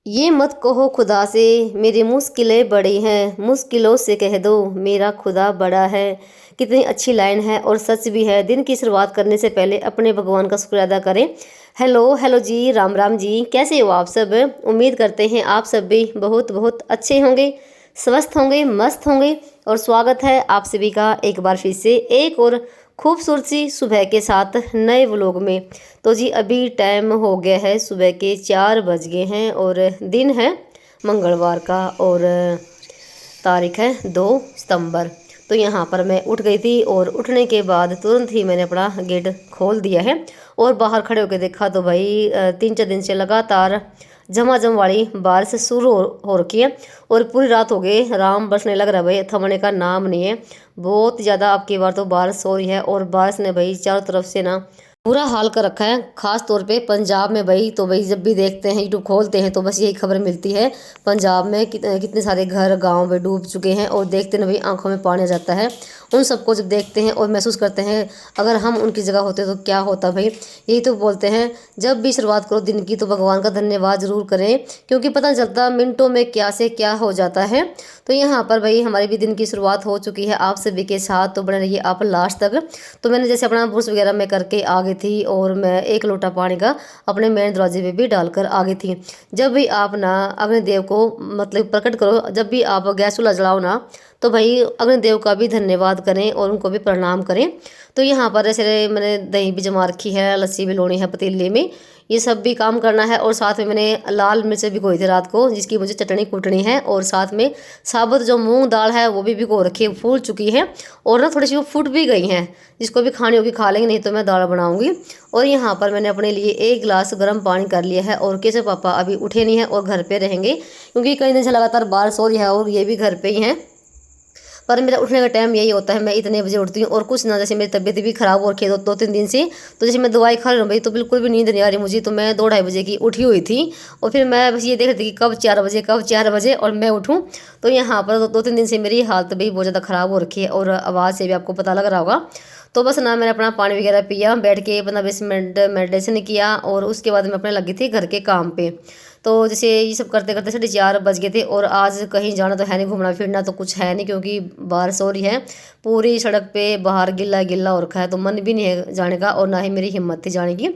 ये मत कहो खुदा से मेरी मुश्किलें बड़ी हैं, मुश्किलों से कह दो मेरा खुदा बड़ा है। कितनी अच्छी लाइन है और सच भी है। दिन की शुरुआत करने से पहले अपने भगवान का शुक्र अदा करें। हेलो हेलो जी, राम राम जी, कैसे हो आप सब? उम्मीद करते हैं आप सब भी बहुत बहुत अच्छे होंगे, स्वस्थ होंगे, मस्त होंगे। और स्वागत है आप सभी का एक बार फिर से एक और खूबसूरत सी सुबह के साथ नए व्लॉग में। तो जी अभी टाइम हो गया है, सुबह के 4 बज गए हैं और दिन है मंगलवार का और तारीख है 2 सितंबर। तो यहाँ पर मैं उठ गई थी और उठने के बाद तुरंत ही मैंने अपना गेट खोल दिया है और बाहर खड़े होकर देखा तो भाई 3-4 दिन से लगातार झमाझम वाली बारिश शुरू हो रखी है और पूरी रात हो गई, राम बरसने लग रहा है भाई, थमने का नाम नहीं है। बहुत ज़्यादा अब की बार तो बारिश हो रही है और बारिश ने भाई चारों तरफ से ना बुरा हाल कर रखा है। खास तौर पे पंजाब में भाई, तो भाई जब भी देखते हैं यूट्यूब खोलते हैं तो बस यही खबर मिलती है। पंजाब में कितने सारे घर गांव में डूब चुके हैं और देखते ना भाई आंखों में पानी आ जाता है। उन सबको जब देखते हैं और महसूस करते हैं अगर हम उनकी जगह होते तो क्या होता भाई। यही तो बोलते हैं जब भी शुरुआत करो दिन की तो भगवान का धन्यवाद जरूर करें, क्योंकि पता नहीं चलता मिनटों में क्या से क्या हो जाता है। तो यहाँ पर भाई हमारी भी दिन की शुरुआत हो चुकी है आप सभी के साथ, तो बने रहिए आप लास्ट तक। तो मैंने जैसे अपना ब्रश वगैरह मैं करके आ गई थी और मैं 1 लोटा पानी का अपने मेन दरवाजे पे भी डालकर आ गई थी। जब भी आप ना अग्निदेव को मतलब प्रकट करो, जब भी आप गैस चूल्हा जलाओ ना, तो भाई अग्निदेव का भी धन्यवाद करें और उनको भी प्रणाम करें। तो यहाँ पर जैसे मैंने दही भी जमा रखी है, लस्सी भी लोनी है पतीले में, ये सब भी काम करना है। और साथ में मैंने लाल मिर्च भिगोई थी रात को, जिसकी मुझे चटनी कूटनी है। और साथ में साबुत जो मूंग दाल है वो भी भिगो रखी है, फूल चुकी है और ना थोड़ी सी वो फूट भी गई हैं। जिसको भी खानी होगी खा लेंगे, नहीं तो मैं दाल बनाऊंगी। और यहाँ पर मैंने अपने लिए 1 गिलास गर्म पानी कर लिया है और केशव पापा अभी उठे नहीं है और घर पे रहेंगे, क्योंकि कई दिन से लगातार बारिश हो रही है और ये भी घर पे ही हैं। पर मेरा उठने का टाइम यही होता है, मैं इतने बजे उठती हूँ। और कुछ ना जैसे मेरी तबीयत भी ख़राब हो रखी है 2-3 दिन से, तो जैसे मैं दवाई खा रही हूँ भाई तो बिल्कुल भी नींद नहीं आ रही मुझे। तो मैं 2-2:30 बजे की उठी हुई थी और फिर मैं बस ये देख रही थी कि कब 4 बजे और मैं उठूँ। तो यहाँ पर 2-3 दिन से मेरी हालत भी बहुत ज़्यादा ख़राब हो रखी है और आवाज़ से भी आपको पता लग रहा होगा। तो बस ना मैंने अपना पानी वगैरह पिया, बैठ के 15-20 मिनट मेडिटेशन किया और उसके बाद मैं अपने लगी थी घर के काम पे। तो जैसे ये सब करते करते 4:30 बज गए थे और आज कहीं जाना तो है नहीं, घूमना फिरना तो कुछ है नहीं, क्योंकि बारिश हो रही है पूरी सड़क पे, बाहर गिल्ला गिल्ला हो रखा है। तो मन भी नहीं है जाने का और ना ही मेरी हिम्मत थी जाने की।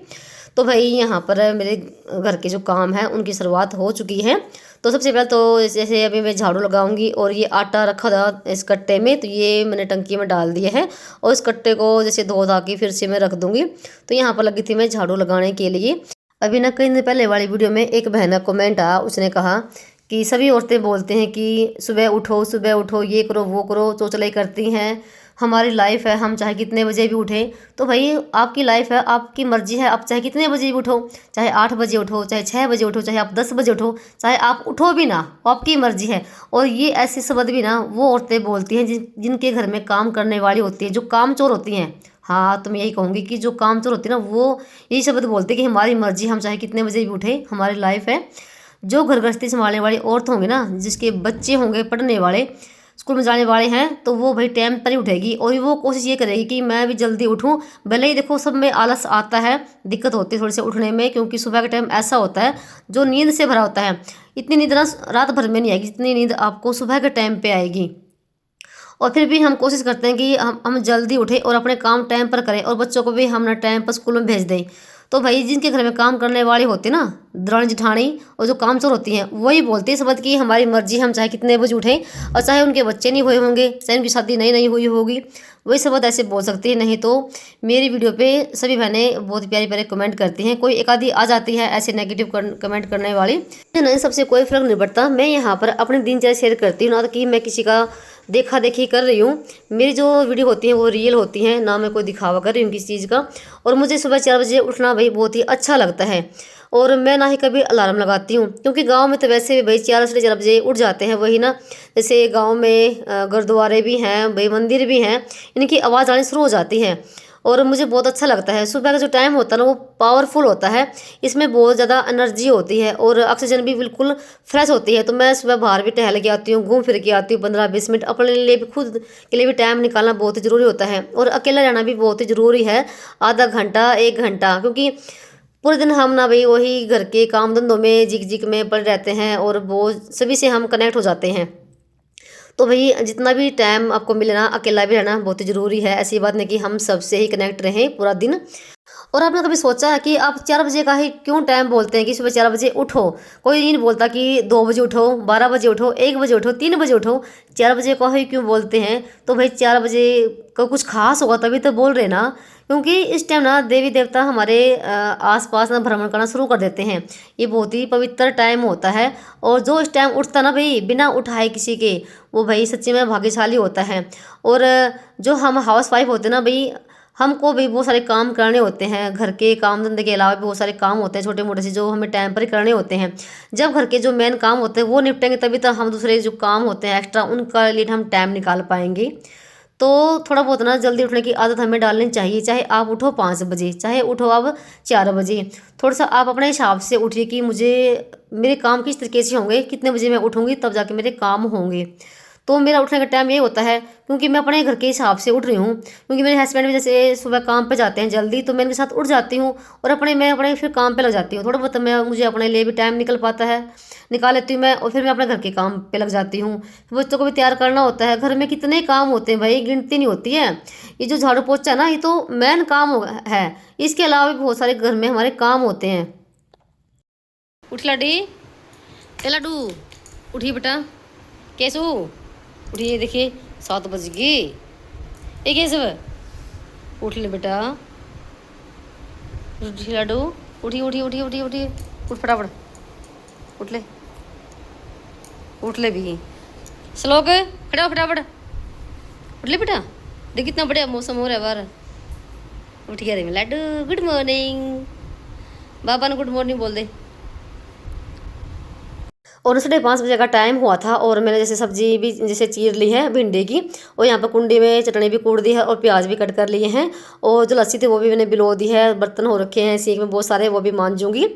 तो भाई यहाँ पर मेरे घर के जो काम है उनकी शुरुआत हो चुकी है। तो सबसे पहले तो जैसे अभी मैं झाड़ू लगाऊंगी और ये आटा रखा था इस कट्टे में, तो ये मैंने टंकी में डाल दिया है और इस कट्टे को जैसे धो धा के फिर से मैं रख दूंगी। तो यहाँ पर लगी थी मैं झाड़ू लगाने के लिए। अभी ना कई दिन पहले वाली वीडियो में एक बहन का कमेंट आया, उसने कहा कि सभी औरतें बोलते हैं कि सुबह उठो ये करो वो करो, चौचलाई करती हैं, हमारी लाइफ है हम चाहे कितने बजे भी उठें। तो भाई आपकी लाइफ है, आपकी मर्जी है, आप चाहे कितने बजे भी उठो, चाहे 8 बजे उठो, चाहे 6 बजे उठो, चाहे आप 10 बजे उठो, चाहे आप उठो भी ना, वो आपकी मर्जी है। और ये ऐसे शब्द भी ना वो औरतें बोलती हैं जिनके घर में काम करने वाली होती है, जो कामचोर होती हैं। हाँ, तो मैं यही कहूँगी कि जो कामचोर होती है ना वो यही शब्द बोलते हैं कि हमारी मर्जी, हम चाहे कितने बजे भी उठे, हमारी लाइफ है। जो घर गृहस्थी संभालने वाली औरत होंगी ना, जिसके बच्चे होंगे पढ़ने वाले, स्कूल में जाने वाले हैं, तो वो भाई टाइम पर ही उठेगी और वो कोशिश ये करेगी कि मैं भी जल्दी उठूं। भले ही देखो सब में आलस आता है, दिक्कत होती है थोड़ी सी उठने में, क्योंकि सुबह का टाइम ऐसा होता है जो नींद से भरा होता है। इतनी नींद ना रात भर में नहीं आएगी जितनी नींद आपको सुबह के टाइम पे आएगी। और फिर भी हम कोशिश करते हैं कि हम जल्दी उठें और अपने काम टाइम पर करें और बच्चों को भी हम ना टाइम पर स्कूल में भेज दें। तो भाई जिनके घर में काम करने वाली होती है ना, दरानी जेठानी और जो कामचोर होती हैं, वही बोलती है शब्द की हमारी मर्जी, हम चाहे कितने बजे उठें। और चाहे उनके बच्चे नहीं हुए होंगे, चाहे उनकी शादी नई नई हुई होगी, वही शब्द ऐसे बोल सकती है। नहीं तो मेरी वीडियो पे सभी बहनें बहुत प्यारे प्यारे कमेंट करती हैं, कोई एक आधी आ जाती है ऐसे नेगेटिव कमेंट करने वाली, नहीं सबसे कोई फर्क नहीं पड़ता। मैं यहाँ पर अपनी दिनचर्या शेयर करती हूँ, ना तो कि मैं किसी का देखा देखी कर रही हूँ। मेरी जो वीडियो होती हैं वो रियल होती हैं, ना मैं कोई दिखावा कर रही हूँ किसी चीज़ का। और मुझे सुबह 4 बजे उठना भाई बहुत ही अच्छा लगता है और मैं ना ही कभी अलार्म लगाती हूँ, क्योंकि गांव में तो वैसे भी भाई 4-4:30 बजे उठ जाते हैं। वही ना, जैसे गांव में गुरुद्वारे भी हैं भाई, मंदिर भी हैं, इनकी आवाज़ आनी शुरू हो जाती है और मुझे बहुत अच्छा लगता है। सुबह का जो टाइम होता है ना वो पावरफुल होता है, इसमें बहुत ज़्यादा एनर्जी होती है और ऑक्सीजन भी बिल्कुल फ्रेश होती है। तो मैं सुबह बाहर भी टहल के आती हूँ, घूम फिर के आती हूँ 15-20 मिनट। अपने लिए भी, खुद के लिए भी टाइम निकालना बहुत ही ज़रूरी होता है और अकेला रहना भी बहुत ही ज़रूरी है, आधा घंटा 1 घंटा, क्योंकि पूरे दिन हम ना भाई वही घर के काम धंधों में जिक जिक में पड़े रहते हैं और वो सभी से हम कनेक्ट हो जाते हैं। तो भाई जितना भी टाइम आपको मिले ना, अकेला भी रहना बहुत ही ज़रूरी है। ऐसी बात नहीं कि हम सबसे ही कनेक्ट रहें पूरा दिन। और आपने कभी सोचा है कि आप 4 बजे का ही क्यों टाइम बोलते हैं कि सुबह 4 बजे उठो? कोई ये नहीं बोलता कि 2 बजे उठो, 12 बजे उठो, 1 बजे उठो, 3 बजे उठो। 4 बजे को ही क्यों बोलते हैं? तो भाई 4 बजे को कुछ खास होगा तभी तो बोल रहे ना। क्योंकि इस टाइम ना देवी देवता हमारे आस-पास ना भ्रमण करना शुरू कर देते हैं। ये बहुत ही पवित्र टाइम होता है। और जो इस टाइम उठता ना भाई बिना उठाए किसी के, वो भाई सच्ची में भाग्यशाली होता है। और जो हम हाउसवाइफ होते हैं ना भाई, हमको भी बहुत सारे काम करने होते हैं। घर के काम धंधे के अलावा भी बहुत सारे काम होते हैं छोटे मोटे से, जो हमें टाइम पर ही करने होते हैं। जब घर के जो मेन काम होते हैं वो निपटेंगे तभी तो हम दूसरे जो काम होते हैं एक्स्ट्रा उनका लिए हम टाइम निकाल पाएंगे। तो थोड़ा बहुत ना जल्दी उठने की आदत हमें डालनी चाहिए। चाहे आप उठो 5 बजे, चाहे उठो आप 4 बजे। थोड़ा सा आप अपने हिसाब से उठिए कि मुझे मेरे काम किस तरीके से होंगे, कितने बजे मैं उठूँगी तब जाके मेरे काम होंगे। तो मेरा उठने का टाइम ये होता है क्योंकि मैं अपने घर के हिसाब से उठ रही हूँ। क्योंकि मेरे हस्बैंड भी जैसे सुबह काम पे जाते हैं जल्दी, तो मैं उनके साथ उठ जाती हूँ और मैं अपने फिर काम पे लग जाती हूँ। थोड़ा बहुत मुझे अपने लिए भी टाइम निकल पाता है, निकाल लेती हूँ मैं, और फिर मैं अपने घर के काम पे लग जाती हूँ। फिर बच्चों को भी तैयार करना होता है। घर में कितने काम होते हैं भाई, गिनती नहीं होती है। ये जो झाड़ू पोछा ना, ये तो मेन काम है। इसके अलावा भी बहुत सारे घर में हमारे काम होते हैं। उठ लाडी, ए लाडू, उठिए बेटा। कैसू उठिए, देखिए 7 बज गए। एक सब उठ ले बेटा, उठिए लाडू, उठिए उठिए उठिए उठिए उठिए, उठ फटाफट, उठ ले, उठ ले भी। श्लोक खड़ा हो फटाफट, उठ ले बेटा। देख कितना बढ़िया मौसम हो रहा है बाहर। उठ गया रे लाडू, गुड मॉर्निंग। बाबा ने गुड मॉर्निंग बोल दे। और 5:30 बजे का टाइम हुआ था और मैंने जैसे सब्जी भी जैसे चीर ली है भिंडी की, और यहाँ पर कुंडी में चटनी भी कूट दी है और प्याज भी कट कर लिए हैं। और जो लस्सी थी वो भी मैंने बिलो दी है। बर्तन हो रखे हैं सीख में बहुत सारे, वो भी मांजूंगी।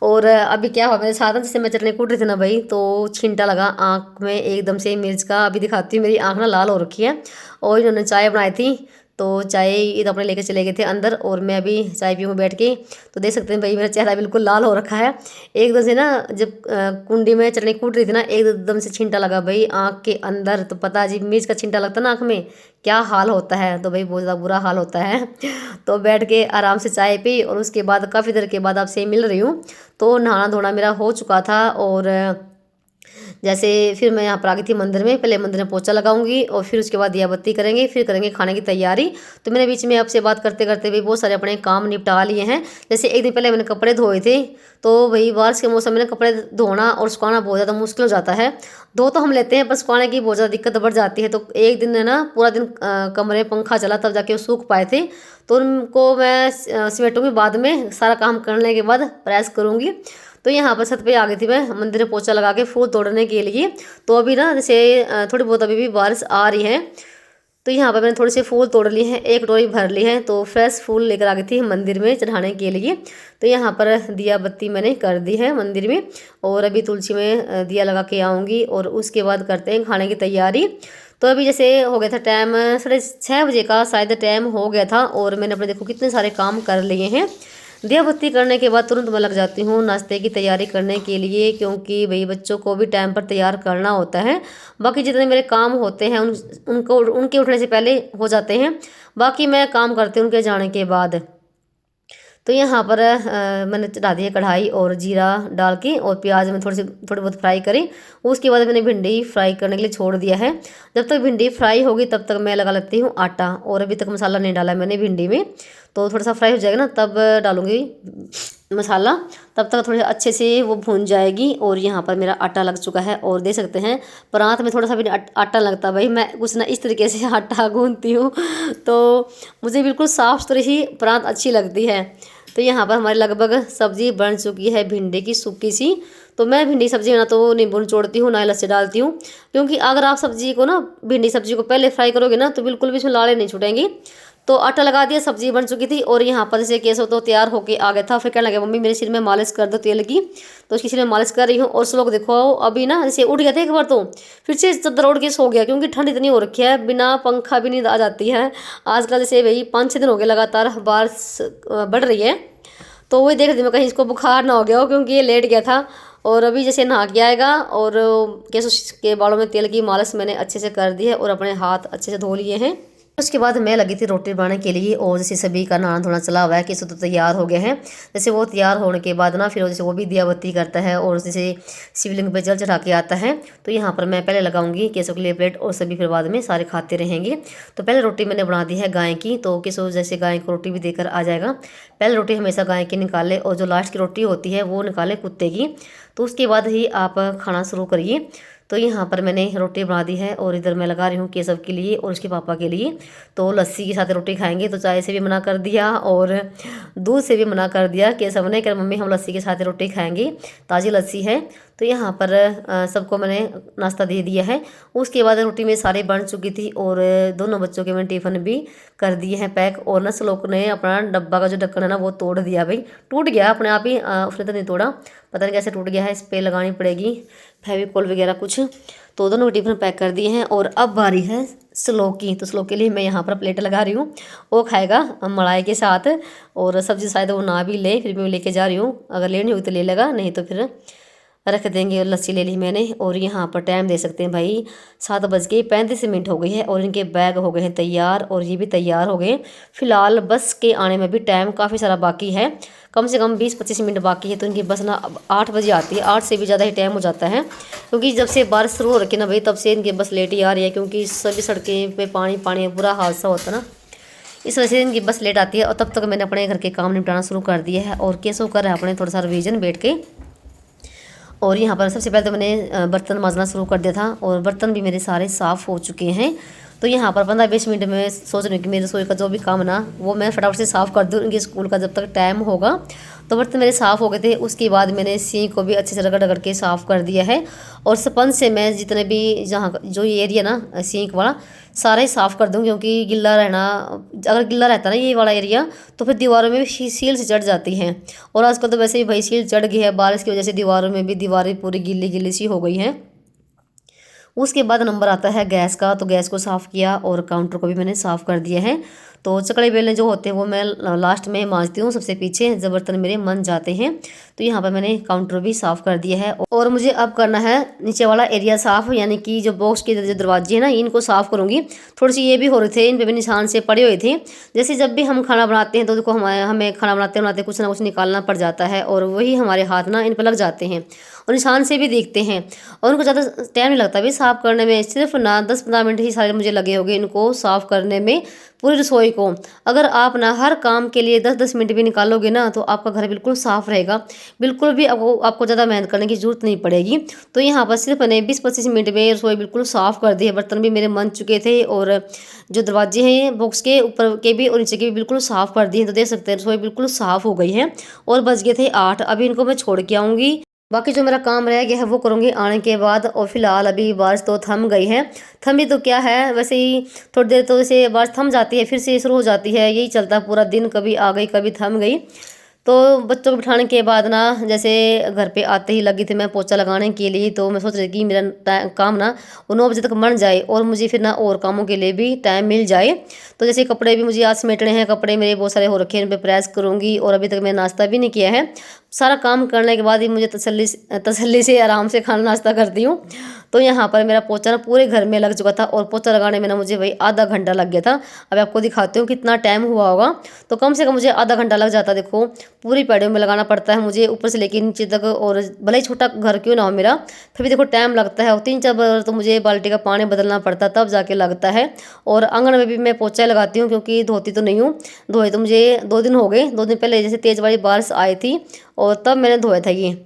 और अभी क्या हुआ मेरे साथ, जैसे मैं चटनी कूट रही थी ना भाई, तो छींटा लगा आँख में एकदम से मिर्च का। अभी दिखाती हूँ, मेरी आँख ना लाल हो रखी है। और इन्होंने चाय बनाई थी, तो चाय ये तो अपने लेके चले गए थे अंदर, और मैं अभी चाय पीऊँ बैठ के। तो देख सकते हैं भाई मेरा चेहरा बिल्कुल लाल हो रखा है एकदम से ना। जब कुंडी में चटनी कूट रही थी ना, एकदम से छींटा लगा भाई आँख के अंदर। तो पता जी, मिर्च का छींटा लगता ना आँख में, क्या हाल होता है। तो भाई बहुत ज़्यादा बुरा हाल होता है। तो बैठ के आराम से चाय पी, और उसके बाद काफ़ी देर के बाद आपसे मिल रही हूँ। तो नहाना धोना मेरा हो चुका था। और जैसे फिर मैं यहाँ पर आ गई थी मंदिर में। पहले मंदिर में पोछा लगाऊंगी और फिर उसके बाद दिया बत्ती करेंगे, फिर करेंगे खाने की तैयारी। तो मैंने बीच में आपसे बात करते करते भी बहुत सारे अपने काम निपटा लिए हैं। जैसे एक दिन पहले मैंने कपड़े धोए थे, तो भाई बारिश के मौसम में कपड़े धोना और सुखाना बहुत ज़्यादा मुश्किल हो जाता है। धो तो हम लेते हैं, पर सुखाने की बहुत ज़्यादा दिक्कत बढ़ जाती है। तो एक दिन है ना, पूरा दिन कमरे में पंखा चला तब जाके वो सूख पाए थे। तो उनको मैं समेटूंगी बाद में, सारा काम करने के बाद प्रेस करूँगी। तो यहाँ पर छत पे आ गई थी मैं मंदिर में पोछा लगा के फूल तोड़ने के लिए। तो अभी ना जैसे थोड़ी बहुत अभी भी बारिश आ रही है, तो यहाँ पर मैंने थोड़े से फूल तोड़ लिए हैं, एक कटोरी भर ली है। तो फ्रेश फूल लेकर आ गई थी मंदिर में चढ़ाने के लिए। तो यहाँ पर दिया बत्ती मैंने कर दी है मंदिर में, और अभी तुलसी में दिया लगा के आऊँगी, और उसके बाद करते हैं खाने की तैयारी। तो अभी जैसे हो गया था टाइम 6:30 बजे का शायद टाइम हो गया था, और मैंने अपने देखो कितने सारे काम कर लिए हैं। दिया बत्ती करने के बाद तुरंत मैं लग जाती हूँ नाश्ते की तैयारी करने के लिए, क्योंकि भाई बच्चों को भी टाइम पर तैयार करना होता है। बाकी जितने मेरे काम होते हैं उनको उनके उठने से पहले हो जाते हैं, बाकी मैं काम करती हूँ उनके जाने के बाद। तो यहाँ पर मैंने चढ़ा दी है कढ़ाई, और जीरा डाल के और प्याज में थोड़ी बहुत फ्राई करी। उसके बाद मैंने भिंडी फ्राई करने के लिए छोड़ दिया है। जब तक भिंडी फ्राई होगी तब तक मैं लगा लेती हूँ आटा, और अभी तक मसाला नहीं डाला मैंने भिंडी में। तो थोड़ा सा फ्राई हो जाएगा ना तब डालूँगी मसाला, तब तक थोड़े अच्छे से वो भून जाएगी। और यहाँ पर मेरा आटा लग चुका है, और देख सकते हैं परात में थोड़ा सा भी आटा लगता भाई, मैं कुछ ना इस तरीके से आटा गूंथती हूँ। तो मुझे बिल्कुल साफ़ सुथरी ही परात अच्छी लगती है। तो यहाँ पर हमारी लगभग सब्जी बन चुकी है भिंडी की सूखी सी। तो मैं भिंडी सब्जी ना तो नींबू निचोड़ती हूँ ना लस्सी डालती हूँ, क्योंकि अगर आप सब्जी को ना भिंडी सब्जी को पहले फ्राई करोगे ना तो बिल्कुल भी इसमें लाले नहीं छूटेंगी। तो आटा लगा दिया, सब्जी बन चुकी थी, और यहाँ पर जैसे केस हो तो तैयार होके आ गया था। फिर कहने लगे मम्मी मेरे सिर में मालिश कर दो तेल की, तो उसकी सिर में मालिश कर रही हूँ। और लोग देखो अभी ना जैसे उठ गए थे एक बार, तो फिर से चद्दर ओढ़ के सो गया, क्योंकि ठंड इतनी हो रखी है, बिना पंखा भी नींद आ जाती है आजकल। जैसे भाई 5-6 दिन हो गए लगातार बारिश बढ़ रही है, तो वही देख रही थी मैं कहीं इसको बुखार ना हो गया हो, क्योंकि ये लेट गया था। और अभी जैसे नहा के आएगा और केसों के बालों में तेल की मालिश मैंने अच्छे से कर दी है और अपने हाथ अच्छे से धो लिए हैं। उसके बाद मैं लगी थी रोटी बनाने के लिए, और जैसे सभी का नहाना धोना चला हुआ है, केसु तो तैयार हो गए हैं। जैसे वो तैयार होने के बाद ना फिर जैसे वो भी दिया बत्ती करता है और जैसे शिवलिंग पे जल चढ़ा के आता है। तो यहाँ पर मैं पहले लगाऊंगी केसु के लिए प्लेट, और सभी फिर बाद में सारे खाते रहेंगे। तो पहले रोटी मैंने बना दी है गाय की, तो केसु जैसे गाय को रोटी भी देकर आ जाएगा। पहले रोटी हमेशा गाय की निकाले, और जो लास्ट की रोटी होती है वो निकाले कुत्ते की। तो उसके बाद ही आप खाना शुरू करिए। तो यहाँ पर मैंने रोटी बना दी है, और इधर मैं लगा रही हूँ केशव के लिए और उसके पापा के लिए। तो लस्सी के साथ रोटी खाएंगे, तो चाय से भी मना कर दिया और दूध से भी मना कर दिया। केशव ने कहा मम्मी हम लस्सी के साथ रोटी खाएंगे, ताज़ी लस्सी है। तो यहाँ पर सबको मैंने नाश्ता दे दिया है। उसके बाद रोटी में सारी बन चुकी थी, और दोनों बच्चों के मैंने टिफ़िन भी कर दिए हैं पैक। और ना श्लोक ने अपना डब्बा का जो ढक्कन है ना वो तोड़ दिया भाई, टूट गया अपने आप ही। उसने तो नहीं तोड़ा, पता नहीं कैसे टूट गया है। इस पर लगानी पड़ेगी फेविकोल वगैरह कुछ। तो दोनों टिफ़िन पैक कर दिए हैं, और अब बारी है श्लोक की। तो श्लोक के लिए मैं यहाँ पर प्लेट लगा रही हूँ, वो खाएगा मलाई के साथ। और सब्ज़ी शायद वो ना भी ले, फिर भी मैं लेके जा रही हूँ, अगर लेनी होगी तो ले लेगा, नहीं तो फिर रख देंगे। और लस्सी ले ली मैंने। और यहाँ पर टाइम दे सकते हैं भाई, 7:35 हो गई है, और इनके बैग हो गए हैं तैयार, और ये भी तैयार हो गए। फिलहाल बस के आने में भी टाइम काफ़ी सारा बाकी है, कम से कम 20-25 मिनट बाकी है। तो इनकी बस ना अब 8 बजे आती है, 8 से भी ज़्यादा ही टाइम हो जाता है, क्योंकि जब से बारिश शुरू हो रखी है ना भाई, तब से इनकी बस लेट ही आ रही है, क्योंकि सभी सड़कें पे पानी पानी बुरा हादसा होता है ना, इस वजह से इनकी बस लेट आती है। और तब तक मैंने अपने घर के काम निपटाना शुरू कर दिया है, और केसो कर है अपने थोड़ा सा रिवीजन बैठ के। और यहाँ पर सबसे पहले तो मैंने बर्तन मांजना शुरू कर दिया था, और बर्तन भी मेरे सारे साफ़ हो चुके हैं। तो यहाँ पर 15-20 मिनट में सोच रही हूँ कि मेरे रसोई का जो भी काम ना वो मैं फटाफट से साफ़ कर दूँ, उनके स्कूल का जब तक टाइम होगा। तो बर्तन मेरे साफ़ हो गए थे। उसके बाद मैंने सिंक को भी अच्छे से रगड़ रगड़ के साफ़ कर दिया है, और स्पंज से मैं जितने भी जहाँ जो ये एरिया ना सिंक वाला सारा ही साफ़ कर दूँ, क्योंकि गिल्ला रहना, अगर गिल्ला रहता ना ये वाला एरिया, तो फिर दीवारों में भी सील से चढ़ जाती हैं। और आजकल तो वैसे ही भाई सील चढ़ गई है, बारिश की वजह से दीवारों में भी दीवारें पूरी गीली गीली सी हो गई हैं। उसके बाद नंबर आता है गैस का। तो गैस को साफ़ किया, और काउंटर को भी मैंने साफ़ कर दिया है। तो चकड़े बेलने जो होते हैं वो मैं लास्ट में मांजती हूँ, सबसे पीछे जब बर्तन मेरे मन जाते हैं। तो यहाँ पर मैंने काउंटर भी साफ़ कर दिया है, और मुझे अब करना है नीचे वाला एरिया साफ़, यानी कि जो बॉक्स के जो दरवाजे हैं ना इनको साफ़ करूँगी। थोड़ी सी ये भी हो रहे थे, इन पर भी निशान से पड़े हुए थे। जैसे जब भी हम खाना बनाते हैं तो देखो हमें खाना बनाते बनाते कुछ ना कुछ निकालना पड़ जाता है, और वही हमारे हाथ ना इन पर लग जाते हैं, और निशान से भी देखते हैं। और उनको ज़्यादा टाइम नहीं लगता भी साफ़ करने में, सिर्फ ना 10-15 मिनट ही सारे मुझे लगे होंगे इनको साफ़ करने में, पूरी रसोई को। अगर आप ना हर काम के लिए 10-10 मिनट भी निकालोगे ना, तो आपका घर बिल्कुल साफ़ रहेगा, बिल्कुल भी आपको ज़्यादा मेहनत करने की ज़रूरत नहीं पड़ेगी। तो यहाँ पर सिर्फ मैंने 20-25 मिनट में रसोई बिल्कुल साफ़ कर दी है। बर्तन भी मेरे मन चुके थे, और जो दरवाजे हैं बॉक्स के ऊपर के भी और नीचे के भी बिल्कुल साफ़ कर दिए हैं। तो देख सकते हैं रसोई बिल्कुल साफ़ हो गई है, और बज गए थे 8। अभी इनको मैं छोड़ के आऊँगी, बाकी जो मेरा काम रह गया है वो करूँगी आने के बाद। और फिलहाल अभी बारिश तो थम गई है, थमी तो क्या है, वैसे ही थोड़ी देर तो जैसे बारिश थम जाती है, फिर से शुरू हो जाती है, यही चलता है पूरा दिन, कभी आ गई कभी थम गई। तो बच्चों को बिठाने के बाद ना जैसे घर पे आते ही लगी थी मैं पोछा लगाने के लिए। तो मैं सोच रही कि मेरा काम ना वो 9 बजे तक बन जाए, और मुझे फिर ना और कामों के लिए भी टाइम मिल जाए। तो जैसे कपड़े भी मुझे आज समेटने हैं, कपड़े मेरे बहुत सारे हो रखे हैं, इन पर प्रेस करूँगी। और अभी तक मैं नाश्ता भी नहीं किया है, सारा काम करने के बाद ही मुझे तसल्ली से आराम से खाना नाश्ता करती हूँ। तो यहाँ पर मेरा पोछा ना पूरे घर में लग चुका था, और पोछा लगाने में ना मुझे वही आधा घंटा लग गया था। अब आपको दिखाती हूँ कितना टाइम हुआ होगा। तो कम से कम मुझे आधा घंटा लग जाता। देखो पूरी पैड़ियों में लगाना पड़ता है मुझे, ऊपर से लेकर नीचे तक, और भले ही छोटा घर क्यों ना हो मेरा, फिर भी देखो टाइम लगता है। और 3-4 बार तो मुझे बाल्टी का पानी बदलना पड़ता, तब जाके लगता है। और आंगन में भी मैं पोछा लगाती हूँ, क्योंकि धोती तो नहीं हूँ, धोए तो मुझे 2 दिन हो गए। 2 दिन पहले जैसे तेज़ वाली बारिश आई थी, और तब मैंने धोया था ये।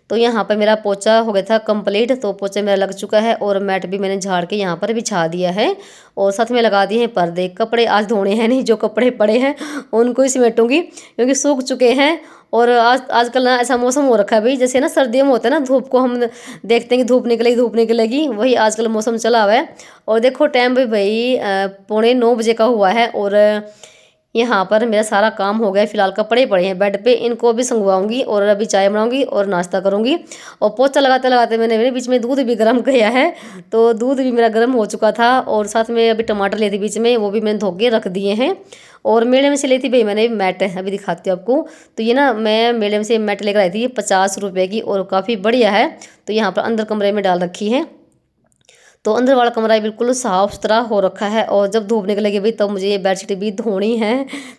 तो यहाँ पर मेरा पोछा हो गया था कंप्लीट। तो पोछा मेरा लग चुका है, और मैट भी मैंने झाड़ के यहाँ पर बिछा दिया है, और साथ में लगा दिए हैं पर्दे। कपड़े आज धोने हैं नहीं, जो कपड़े पड़े हैं उनको ही समेटूंगी, क्योंकि सूख चुके हैं। और आजकल ना ऐसा मौसम हो रखा है भाई, जैसे ना सर्दियों में होता है ना, धूप को हम देखते हैं कि धूप निकलेगी, वही आजकल मौसम चला हुआ है। और देखो टाइम भी भाई 8:45 बजे का हुआ है, और यहाँ पर मेरा सारा काम हो गया। फिलहाल कपड़े पड़े हैं बेड पे, इनको भी संगवाऊंगी, और अभी चाय बनाऊंगी और नाश्ता करूंगी। और पोछा लगाते लगाते मैंने मेरे बीच में दूध भी गर्म किया है, तो दूध भी मेरा गर्म हो चुका था। और साथ में अभी टमाटर लिए थे बीच में, वो भी मैंने धो के रख दिए हैं। और मीडियम से ली थी भाई मैंने मैट, अभी दिखाती हूँ आपको। तो ये ना मैं मीडियम से मैट लेकर आई थी, ये 50 रुपये की और काफ़ी बढ़िया है। तो यहाँ पर अंदर कमरे में डाल रखी है। तो अंदर वाला कमरा बिल्कुल साफ सुथरा हो रखा है। और जब धूप निकलेगी भाई तब मुझे ये बेडशीट भी धोनी है।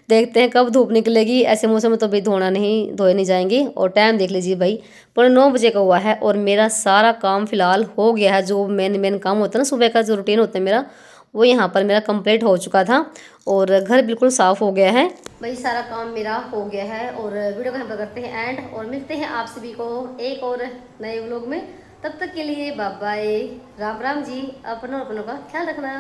देखते हैं कब धूप निकलेगी, ऐसे मौसम में तो भाई धोए नहीं जाएंगे। और टाइम देख लीजिए भाई, 9:30 का हुआ है और मेरा सारा काम फिलहाल हो गया है। जो मेन काम होता है ना सुबह का, जो रूटीन होता है मेरा, वो यहाँ पर मेरा कंप्लीट हो चुका था और घर बिल्कुल साफ़ हो गया है भाई। सारा काम मेरा हो गया है और वीडियो को हम लोग करते हैं एंड, और मिलते हैं आप सभी को एक और नए व्लॉग में। तब तक के लिए बाय बाय, राम राम जी। अपनों का ख्याल रखना।